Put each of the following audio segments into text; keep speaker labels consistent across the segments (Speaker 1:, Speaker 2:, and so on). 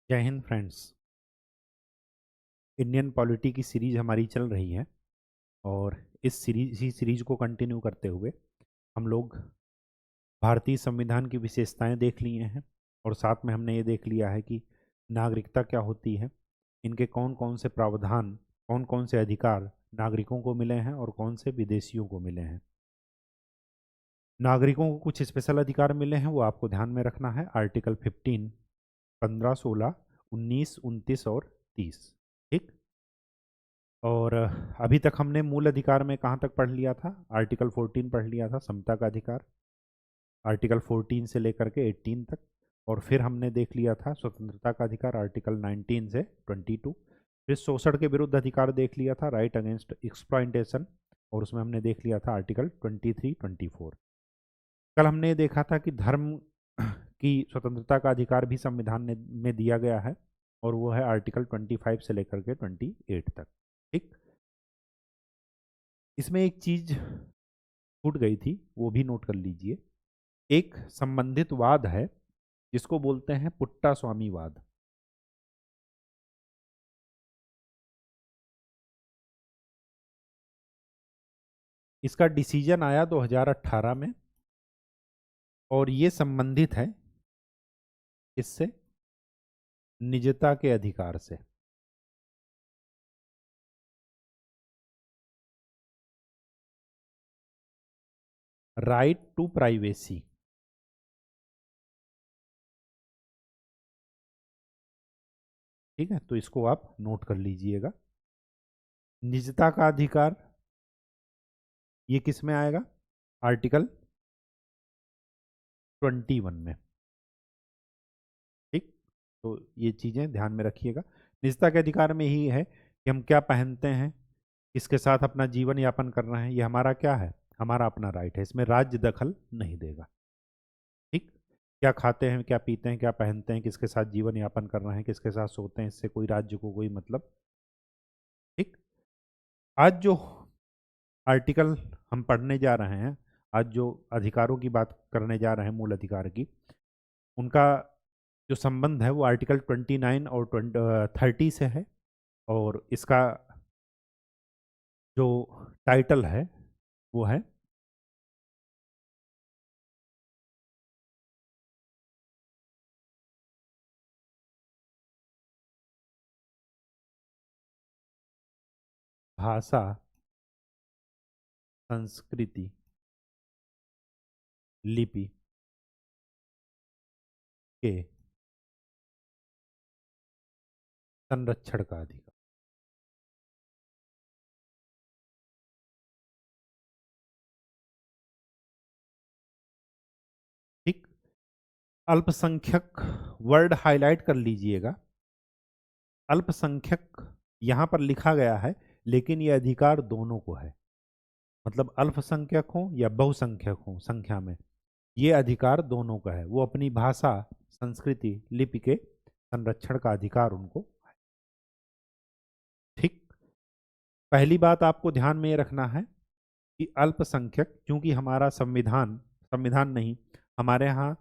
Speaker 1: जय Hind friends. Indian polity की series हमारी चल रही है और इसी सीरीज को कंटिन्यू करते हुए हम लोग भारतीय संविधान की विशेषताएं देख लिए हैं और साथ में हमने ये देख लिया है कि नागरिकता क्या होती है, इनके कौन कौन से प्रावधान, कौन कौन से अधिकार नागरिकों को मिले हैं और कौन से विदेशियों को मिले हैं। नागरिकों को कुछ स्पेशल अधिकार मिले हैं, वो आपको ध्यान में रखना है। आर्टिकल 15, 15, 16, 19, 29 और 30। ठीक। और अभी तक हमने मूल अधिकार में कहाँ तक पढ़ लिया था? आर्टिकल 14 पढ़ लिया था, समता का अधिकार, आर्टिकल 14 से लेकर के 18 तक। और फिर हमने देख लिया था स्वतंत्रता का अधिकार, आर्टिकल 19 से 22। फिर शोषण के विरुद्ध अधिकार देख लिया था, राइट अगेंस्ट एक्सप्लॉइटेशन, और उसमें हमने देख लिया था आर्टिकल 23, 24। कल हमने ये देखा था कि धर्म की स्वतंत्रता का अधिकार भी संविधान में दिया गया है, और वो है आर्टिकल 25 से लेकर के 28 तक। ठीक। इसमें एक चीज छूट गई थी, वो भी नोट कर लीजिए। एक संबंधित वाद है जिसको बोलते हैं पुट्टा स्वामीवाद। इसका डिसीजन आया 2018 में, और ये संबंधित है इससे, निजता के अधिकार से। Right to privacy. ठीक है, तो इसको आप नोट कर लीजिएगा। निजता का अधिकार ये किस में आएगा? आर्टिकल 21 में। ठीक। तो ये चीजें ध्यान में रखिएगा। निजता के अधिकार में ही है कि हम क्या पहनते हैं, किसके साथ अपना जीवन यापन कर रहे हैं, ये हमारा क्या है? हमारा अपना राइट है, इसमें राज्य दखल नहीं देगा। ठीक। क्या खाते हैं, क्या पीते हैं, क्या पहनते हैं, किसके साथ जीवन यापन कर रहे हैं, किसके साथ सोते हैं, इससे कोई राज्य को कोई मतलब। ठीक। आज जो आर्टिकल हम पढ़ने जा रहे हैं, आज जो अधिकारों की बात करने जा रहे हैं, मूल अधिकार की, उनका जो संबंध है वो आर्टिकल 29 और 30 से है। और इसका जो टाइटल है वो है भाषा, संस्कृति, लिपि के संरक्षण का अधिकार। ठीक। अल्पसंख्यक वर्ड हाईलाइट कर लीजिएगा। अल्पसंख्यक यहाँ पर लिखा गया है, लेकिन ये अधिकार दोनों को है। मतलब अल्पसंख्यक हो या बहुसंख्यक हो संख्या में, ये अधिकार दोनों का है। वो अपनी भाषा, संस्कृति, लिपि के संरक्षण का अधिकार उनको है। ठीक। पहली बात आपको ध्यान में ये रखना है कि अल्पसंख्यक, क्योंकि हमारा संविधान, संविधान नहीं, हमारे यहाँ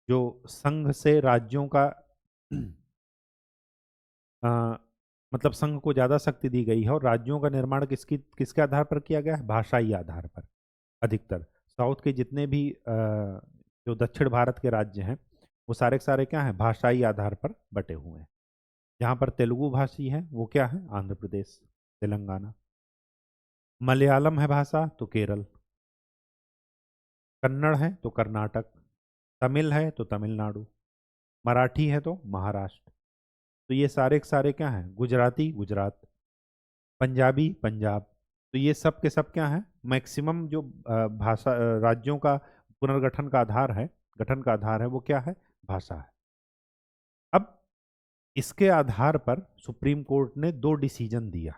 Speaker 1: जो संघ से राज्यों का अ, मतलब संघ को ज़्यादा शक्ति दी गई है, और राज्यों का निर्माण किसके आधार पर किया गया है? भाषाई आधार पर। अधिकतर साउथ के जितने भी जो दक्षिण भारत के राज्य हैं, वो सारे के सारे क्या हैं? भाषाई आधार पर बटे हुए हैं। जहाँ पर तेलुगु भाषी है वो क्या है? आंध्र प्रदेश, तेलंगाना। मलयालम है भाषा तो केरल, कन्नड़ है तो कर्नाटक, तमिल है तो तमिलनाडु, मराठी है तो महाराष्ट्र। तो ये सारे के सारे क्या हैं? गुजराती गुजरात, पंजाबी पंजाब। तो ये सब के सब क्या है? मैक्सिमम जो भाषा, राज्यों का पुनर्गठन का आधार है, गठन का आधार है, वो क्या है? भाषा है। अब इसके आधार पर सुप्रीम कोर्ट ने दो डिसीजन दिया।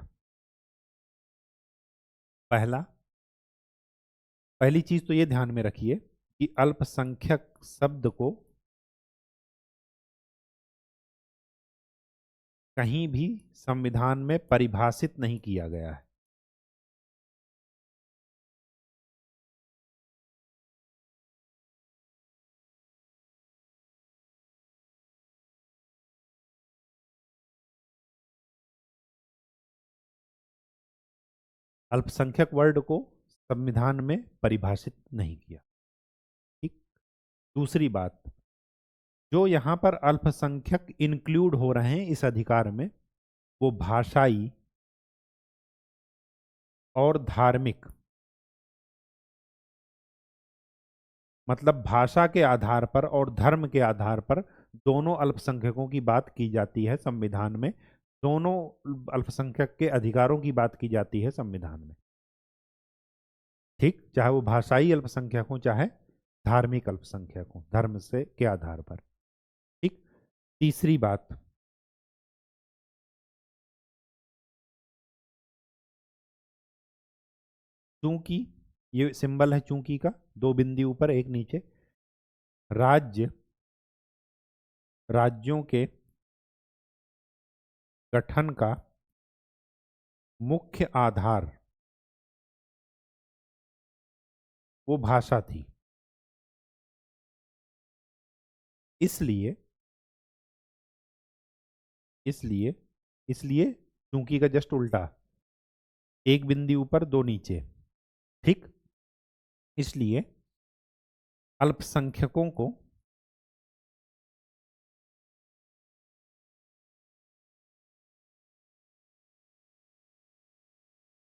Speaker 1: पहला, पहली चीज तो ये ध्यान में रखिए कि अल्पसंख्यक शब्द को कहीं भी संविधान में परिभाषित नहीं किया गया है। अल्पसंख्यक वर्ड को संविधान में परिभाषित नहीं किया। ठीक। दूसरी बात, जो यहाँ पर अल्पसंख्यक इंक्लूड हो रहे हैं इस अधिकार में, वो भाषाई और धार्मिक, मतलब भाषा के आधार पर और धर्म के आधार पर दोनों अल्पसंख्यकों की बात की जाती है संविधान में। दोनों अल्पसंख्यक के अधिकारों की बात की जाती है संविधान में। ठीक, चाहे वो भाषाई अल्पसंख्यक हो चाहे धार्मिक अल्पसंख्यक हो, धर्म से के आधार पर। ठीक। तीसरी बात, चूंकि, ये सिंबल है चूंकि का, दो बिंदु ऊपर एक नीचे, राज्य राज्यों के गठन का मुख्य आधार वो भाषा थी। इसलिए इसलिए इसलिए चूंकि का जस्ट उल्टा, एक बिंदु ऊपर दो नीचे। ठीक। इसलिए अल्पसंख्यकों को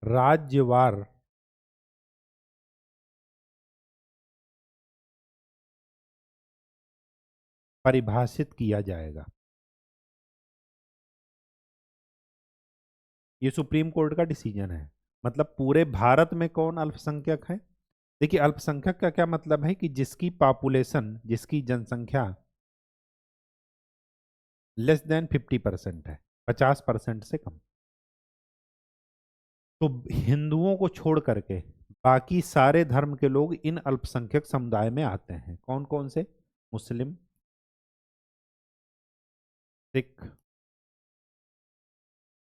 Speaker 1: राज्यवार परिभाषित किया जाएगा। ये सुप्रीम कोर्ट का डिसीजन है। मतलब पूरे भारत में कौन अल्पसंख्यक है? देखिए, अल्पसंख्यक का क्या मतलब है कि जिसकी पॉपुलेशन, जिसकी जनसंख्या लेस देन 50% है, 50% से कम। तो हिंदुओं को छोड़ करके बाकी सारे धर्म के लोग इन अल्पसंख्यक समुदाय में आते हैं। कौन कौन से? मुस्लिम, सिख,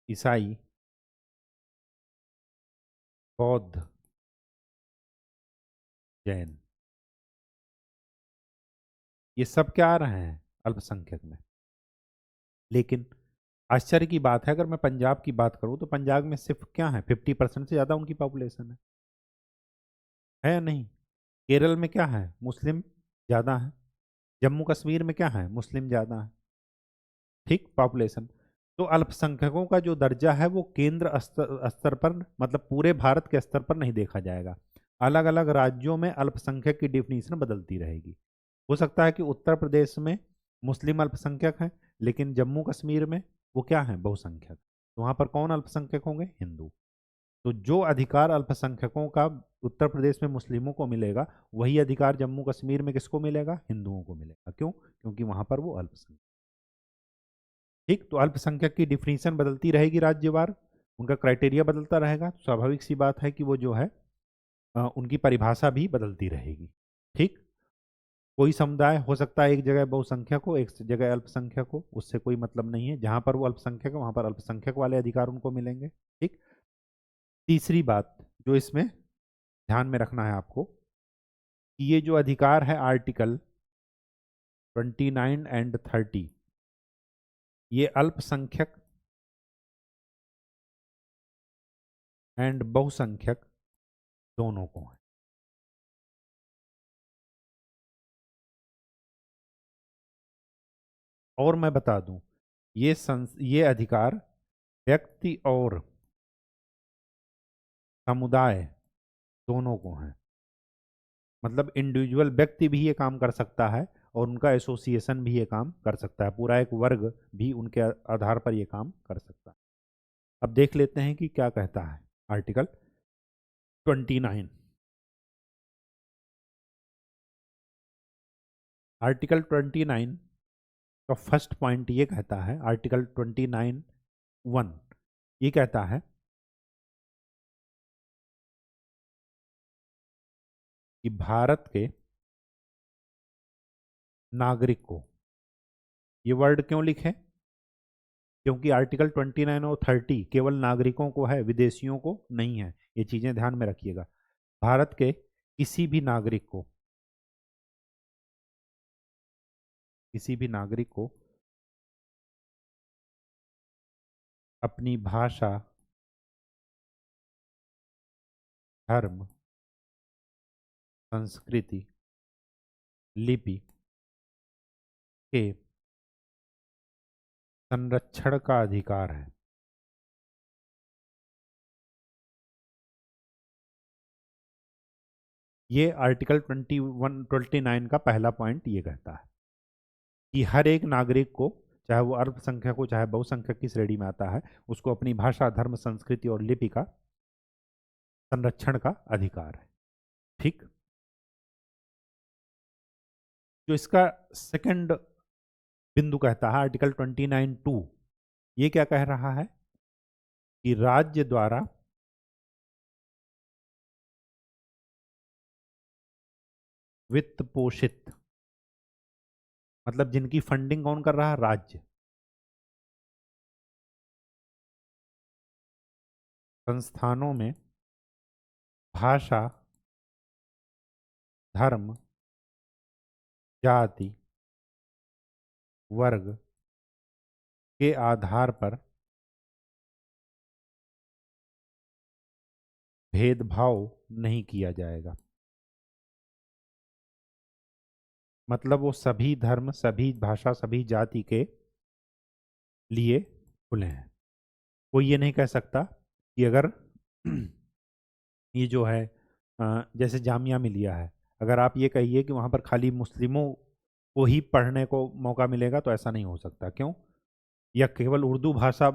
Speaker 1: ईसाई, बौद्ध, जैन, ये सब क्या आ रहे हैं अल्पसंख्यक में। लेकिन आश्चर्य की बात है, अगर मैं पंजाब की बात करूं तो पंजाब में सिर्फ क्या है, 50% से ज्यादा उनकी पॉपुलेशन है या नहीं? केरल में क्या है, मुस्लिम ज्यादा है। जम्मू कश्मीर में क्या है, मुस्लिम ज्यादा है। ठीक, पॉपुलेशन। तो अल्पसंख्यकों का जो दर्जा है वो केंद्र स्तर स्तर पर, मतलब पूरे भारत के स्तर पर नहीं देखा जाएगा। अलग अलग राज्यों में अल्पसंख्यक की डिफिनीशन बदलती रहेगी। हो सकता है कि उत्तर प्रदेश में मुस्लिम अल्पसंख्यक हैं, लेकिन जम्मू कश्मीर में वो क्या है, बहुसंख्यक। तो वहां पर कौन अल्पसंख्यक होंगे, हिंदू। तो जो अधिकार अल्पसंख्यकों का उत्तर प्रदेश में मुस्लिमों को मिलेगा, वही अधिकार जम्मू कश्मीर में किसको मिलेगा, हिंदुओं को मिलेगा। क्यों? क्योंकि वहां पर वो अल्पसंख्यक। ठीक। तो अल्पसंख्यक की डिफिनीशन बदलती रहेगी राज्यवार, उनका क्राइटेरिया बदलता रहेगा। तो स्वाभाविक सी बात है कि वो जो है उनकी परिभाषा भी बदलती रहेगी। ठीक। कोई समुदाय हो सकता है एक जगह बहुसंख्यक हो, एक जगह अल्पसंख्यक हो, उससे कोई मतलब नहीं है। जहां पर वो अल्पसंख्यक है वहां पर अल्पसंख्यक वाले अधिकार उनको मिलेंगे। ठीक। तीसरी बात जो इसमें ध्यान में रखना है आपको, कि ये जो अधिकार है आर्टिकल 29 एंड 30, ये अल्पसंख्यक एंड बहुसंख्यक दोनों को है। और मैं बता दूं, ये अधिकार व्यक्ति और समुदाय दोनों को है। मतलब इंडिविजुअल व्यक्ति भी ये काम कर सकता है और उनका एसोसिएशन भी ये काम कर सकता है, पूरा एक वर्ग भी उनके आधार पर ये काम कर सकता है। अब देख लेते हैं कि क्या कहता है आर्टिकल 29। आर्टिकल 29 का फर्स्ट पॉइंट ये कहता है, आर्टिकल 29(1), ये कहता है कि भारत के नागरिक को, ये वर्ड क्यों लिखे, क्योंकि आर्टिकल 29 और 30 केवल नागरिकों को है, विदेशियों को नहीं है। ये चीजें ध्यान में रखिएगा। भारत के किसी भी नागरिक को अपनी भाषा धर्म, संस्कृति, लिपि के संरक्षण का अधिकार है। ये आर्टिकल 29 का पहला पॉइंट ये कहता है कि हर एक नागरिक को, चाहे वो अल्पसंख्यक हो चाहे बहुसंख्यक की श्रेणी में आता है, उसको अपनी भाषा, धर्म, संस्कृति और लिपि का संरक्षण का अधिकार है। ठीक। जो इसका सेकंड बिंदु कहता है आर्टिकल 29(2), ये क्या कह रहा है कि राज्य द्वारा वित्त पोषित, मतलब जिनकी फंडिंग कौन कर रहा है? राज्य। संस्थानों में भाषा, धर्म, जाति, वर्ग के आधार पर भेदभाव नहीं किया जाएगा। मतलब वो सभी धर्म, सभी भाषा, सभी जाति के लिए खुले हैं। कोई ये नहीं कह सकता कि अगर ये जो है जैसे जामिया मिलिया है, अगर आप ये कहिए कि वहाँ पर खाली मुस्लिमों को ही पढ़ने को मौका मिलेगा, तो ऐसा नहीं हो सकता। क्यों? या केवल उर्दू भाषा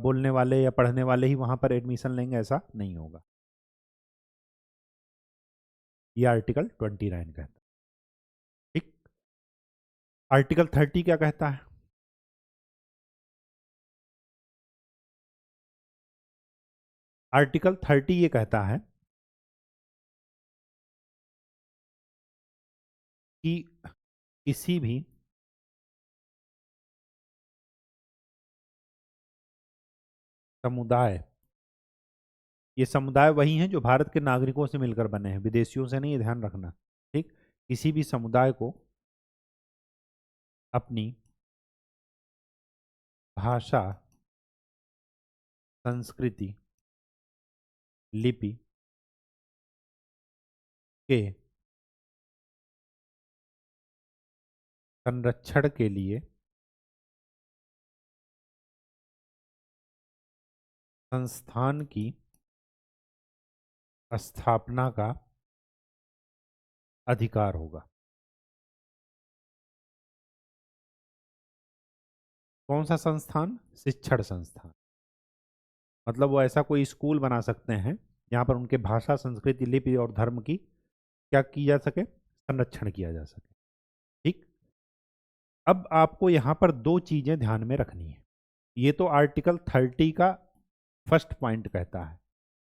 Speaker 1: बोलने वाले या पढ़ने वाले ही वहाँ पर एडमिशन लेंगे, ऐसा नहीं होगा। ये आर्टिकल 29 कहता है। ठीक। आर्टिकल 30 क्या कहता है? आर्टिकल 30 ये कहता है कि किसी भी समुदाय, ये समुदाय वही हैं जो भारत के नागरिकों से मिलकर बने हैं, विदेशियों से नहीं, ये ध्यान रखना। ठीक। किसी भी समुदाय को अपनी भाषा, संस्कृति, लिपि के संरक्षण के लिए संस्थान की स्थापना का अधिकार होगा। कौन सा संस्थान? शिक्षण संस्थान। मतलब वो ऐसा कोई स्कूल बना सकते हैं जहाँ पर उनके भाषा, संस्कृति, लिपि और धर्म की क्या की जा सके? संरक्षण किया जा सके। ठीक। अब आपको यहाँ पर दो चीजें ध्यान में रखनी है। ये तो आर्टिकल 30 का फर्स्ट पॉइंट कहता है।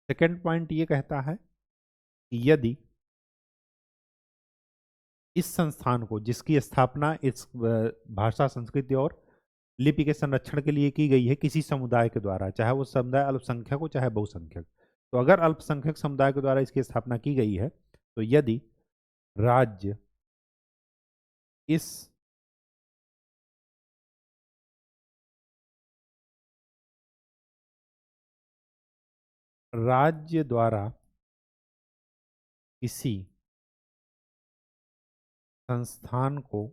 Speaker 1: सेकंड पॉइंट ये कहता है कि यदि इस संस्थान को, जिसकी स्थापना इस भाषा, संस्कृति और लिपि के संरक्षण के लिए की गई है, किसी समुदाय के द्वारा, चाहे वो समुदाय अल्पसंख्यक हो चाहे बहुसंख्यक, तो अगर अल्पसंख्यक समुदाय के द्वारा इसकी स्थापना की गई है, तो यदि राज्य इस राज्य द्वारा किसी संस्थान को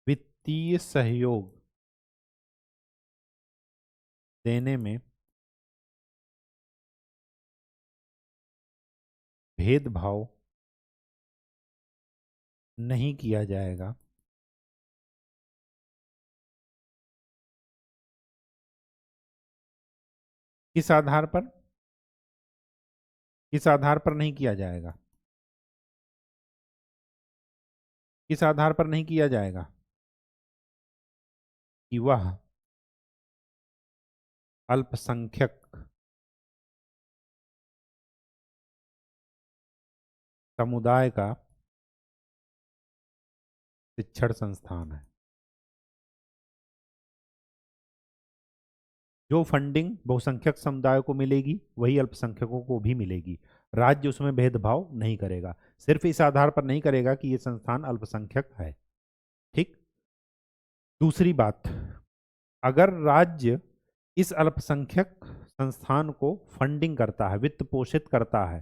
Speaker 1: वित्तीय सहयोग देने में भेदभाव नहीं किया जाएगा, किस आधार पर? किस आधार पर नहीं किया जाएगा? किस आधार पर नहीं किया जाएगा? कि वह अल्पसंख्यक समुदाय का शिक्षण संस्थान है। जो फंडिंग बहुसंख्यक समुदाय को मिलेगी वही अल्पसंख्यकों को भी मिलेगी। राज्य उसमें भेदभाव नहीं करेगा, सिर्फ इस आधार पर नहीं करेगा कि यह संस्थान अल्पसंख्यक है। ठीक। दूसरी बात, अगर राज्य इस अल्पसंख्यक संस्थान को फंडिंग करता है, वित्त पोषित करता है,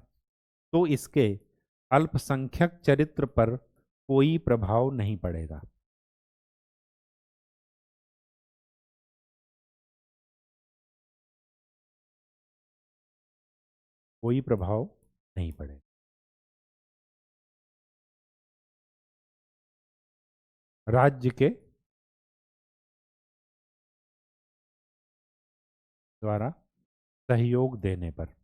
Speaker 1: तो इसके अल्पसंख्यक चरित्र पर कोई प्रभाव नहीं पड़ेगा। कोई प्रभाव नहीं पड़ेगा। राज्य के द्वारा सहयोग देने पर।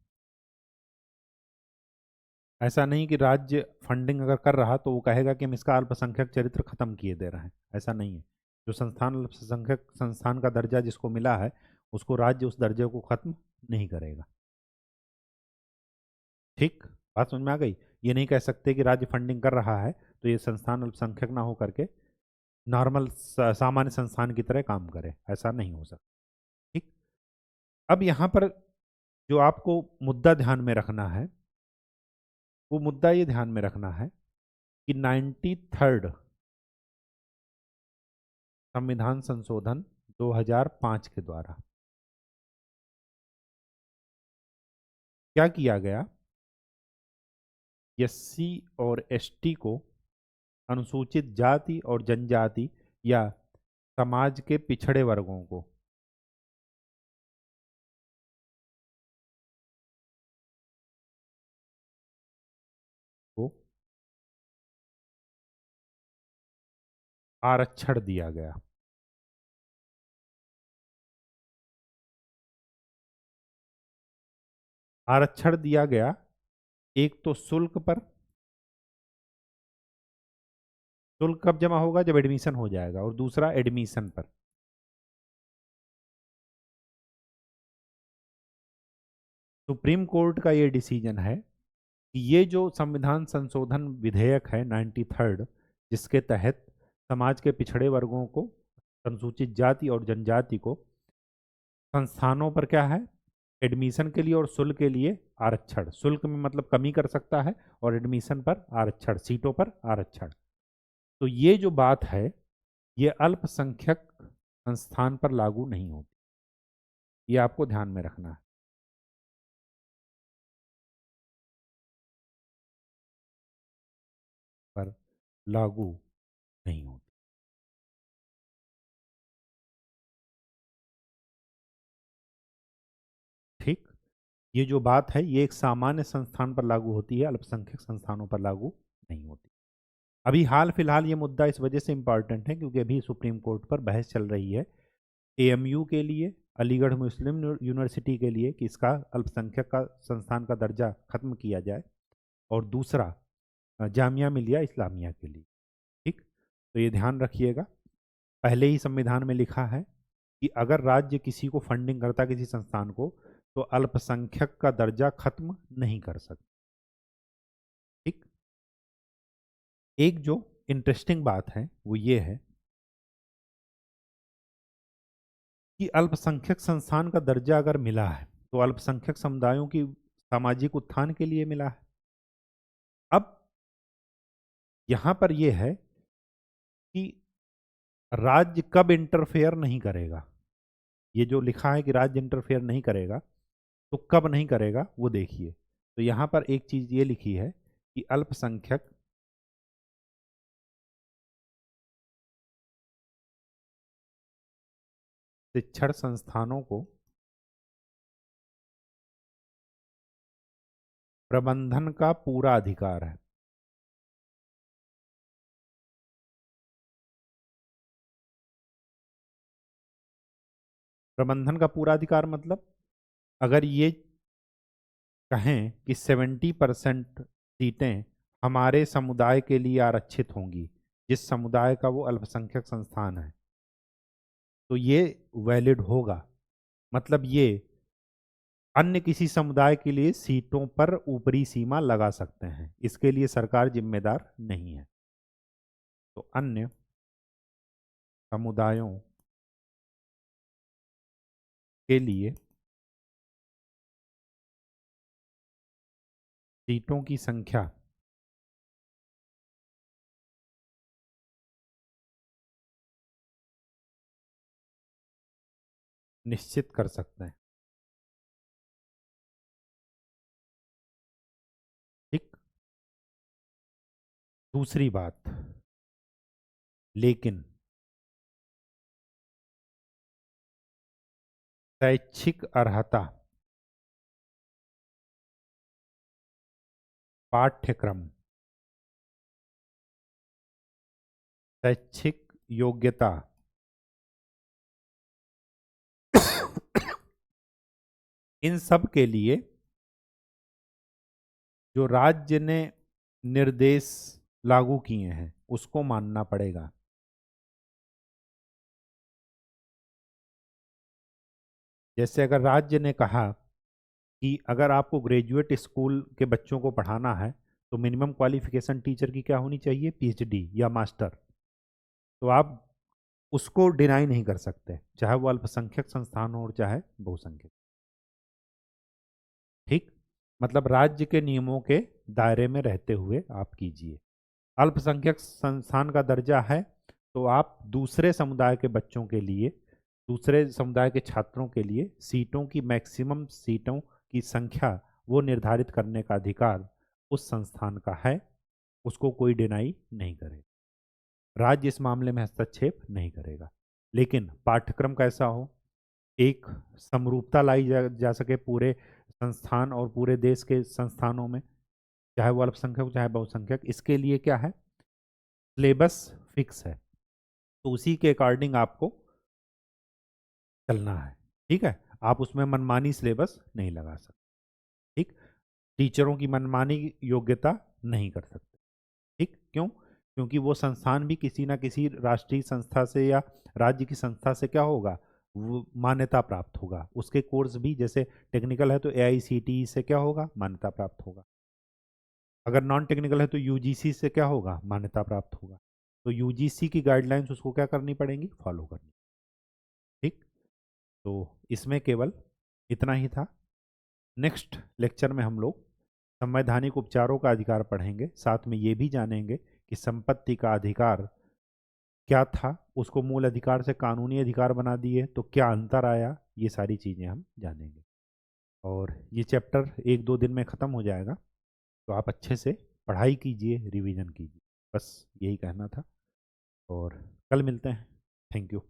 Speaker 1: ऐसा नहीं कि राज्य फंडिंग अगर कर रहा तो वो कहेगा कि हम इसका अल्पसंख्यक चरित्र खत्म किए दे रहे हैं, ऐसा नहीं है। जो संस्थान अल्पसंख्यक संस्थान का दर्जा जिसको मिला है, उसको राज्य उस दर्जे को खत्म नहीं करेगा। ठीक, बात समझ में आ गई। ये नहीं कह सकते कि राज्य फंडिंग कर रहा है तो ये संस्थान अल्पसंख्यक ना हो करके नॉर्मल सामान्य संस्थान की तरह काम करे, ऐसा नहीं हो सकता। ठीक। अब यहाँ पर जो आपको मुद्दा ध्यान में रखना है, वो मुद्दा ये ध्यान में रखना है कि 93rd संविधान संशोधन 2005 के द्वारा क्या किया गया, एससी और एसटी को, अनुसूचित जाति और जनजाति या समाज के पिछड़े वर्गों को आरक्षण दिया गया। आरक्षण दिया गया एक तो शुल्क पर, शुल्क कब जमा होगा, जब एडमिशन हो जाएगा, और दूसरा एडमिशन पर। सुप्रीम कोर्ट का ये डिसीजन है कि ये जो संविधान संशोधन विधेयक है 93rd, जिसके तहत समाज के पिछड़े वर्गों को, अनुसूचित जाति और जनजाति को संस्थानों पर क्या है, एडमिशन के लिए और शुल्क के लिए आरक्षण, शुल्क में मतलब कमी कर सकता है, और एडमिशन पर आरक्षण, सीटों पर आरक्षण। तो ये जो बात है, ये अल्पसंख्यक संस्थान पर लागू नहीं होती, ये आपको ध्यान में रखना है। पर लागू नहीं होती। ठीक, ये जो बात है ये एक सामान्य संस्थान पर लागू होती है, अल्पसंख्यक संस्थानों पर लागू नहीं होती। अभी हाल फिलहाल ये मुद्दा इस वजह से इम्पॉर्टेंट है क्योंकि अभी सुप्रीम कोर्ट पर बहस चल रही है एएमयू के लिए, अलीगढ़ मुस्लिम यूनिवर्सिटी के लिए, कि इसका अल्पसंख्यक का संस्थान का दर्जा खत्म किया जाए, और दूसरा जामिया मिलिया इस्लामिया के लिए। ठीक, तो ये ध्यान रखिएगा, पहले ही संविधान में लिखा है कि अगर राज्य किसी को फंडिंग करता, किसी संस्थान को, तो अल्पसंख्यक का दर्जा खत्म नहीं कर सकता। ठीक, एक जो इंटरेस्टिंग बात है वो ये है कि अल्पसंख्यक संस्थान का दर्जा अगर मिला है तो अल्पसंख्यक समुदायों की सामाजिक उत्थान के लिए मिला है। अब यहां पर यह है कि राज्य कब इंटरफेयर नहीं करेगा, ये जो लिखा है कि राज्य इंटरफेयर नहीं करेगा, तो कब नहीं करेगा वो देखिए। तो यहां पर एक चीज ये लिखी है कि अल्पसंख्यक शिक्षण संस्थानों को प्रबंधन का पूरा अधिकार है। प्रबंधन का पूरा अधिकार मतलब अगर ये कहें कि 70% सीटें हमारे समुदाय के लिए आरक्षित होंगी, जिस समुदाय का वो अल्पसंख्यक संस्थान है, तो ये वैलिड होगा। मतलब ये अन्य किसी समुदाय के लिए सीटों पर ऊपरी सीमा लगा सकते हैं, इसके लिए सरकार जिम्मेदार नहीं है। तो अन्य समुदायों के लिए सीटों की संख्या निश्चित कर सकते हैं। ठीक। दूसरी बात, लेकिन शैक्षिक अर्हता, पाठ्यक्रम, शैक्षिक योग्यता इन सब के लिए जो राज्य ने निर्देश लागू किए हैं उसको मानना पड़ेगा। जैसे अगर राज्य ने कहा कि अगर आपको ग्रेजुएट स्कूल के बच्चों को पढ़ाना है तो मिनिमम क्वालिफिकेशन टीचर की क्या होनी चाहिए, पीएचडी या मास्टर, तो आप उसको डिनाई नहीं कर सकते, चाहे वो अल्पसंख्यक संस्थान हो और चाहे बहुसंख्यक। ठीक। मतलब राज्य के नियमों के दायरे में रहते हुए आप कीजिए। अल्पसंख्यक संस्थान का दर्जा है तो आप दूसरे समुदाय के बच्चों के लिए, दूसरे समुदाय के छात्रों के लिए सीटों की, मैक्सिमम सीटों की संख्या वो निर्धारित करने का अधिकार उस संस्थान का है, उसको कोई डिनाई नहीं करेगा। राज्य इस मामले में हस्तक्षेप नहीं करेगा। लेकिन पाठ्यक्रम कैसा हो, एक समरूपता लाई जा सके पूरे संस्थान और पूरे देश के संस्थानों में, चाहे वो अल्पसंख्यक हो चाहे बहुसंख्यक, इसके लिए क्या है, सिलेबस फिक्स है, तो उसी के अकॉर्डिंग आपको चलना है। ठीक है, आप उसमें मनमानी सिलेबस नहीं लगा सकते। ठीक। टीचरों की मनमानी योग्यता नहीं कर सकते। ठीक, क्यों? क्योंकि वो संस्थान भी किसी ना किसी राष्ट्रीय संस्था से या राज्य की संस्था से क्या होगा, वो मान्यता प्राप्त होगा। उसके कोर्स भी जैसे टेक्निकल है तो एआईसीटीई से क्या होगा, मान्यता प्राप्त होगा। अगर नॉन टेक्निकल है तो यूजीसी से क्या होगा, मान्यता प्राप्त होगा। तो यूजीसी की गाइडलाइंस उसको क्या करनी पड़ेंगी, फॉलो करनी। ठीक। तो इसमें केवल इतना ही था। नेक्स्ट लेक्चर में हम लोग संवैधानिक उपचारों का अधिकार पढ़ेंगे, साथ में ये भी जानेंगे कि संपत्ति का अधिकार क्या था, उसको मूल अधिकार से कानूनी अधिकार बना दिए तो क्या अंतर आया, ये सारी चीज़ें हम जानेंगे। और ये चैप्टर एक दो दिन में ख़त्म हो जाएगा, तो आप अच्छे से पढ़ाई कीजिए, रिवीजन कीजिए, बस यही कहना था। और कल मिलते हैं। Thank you.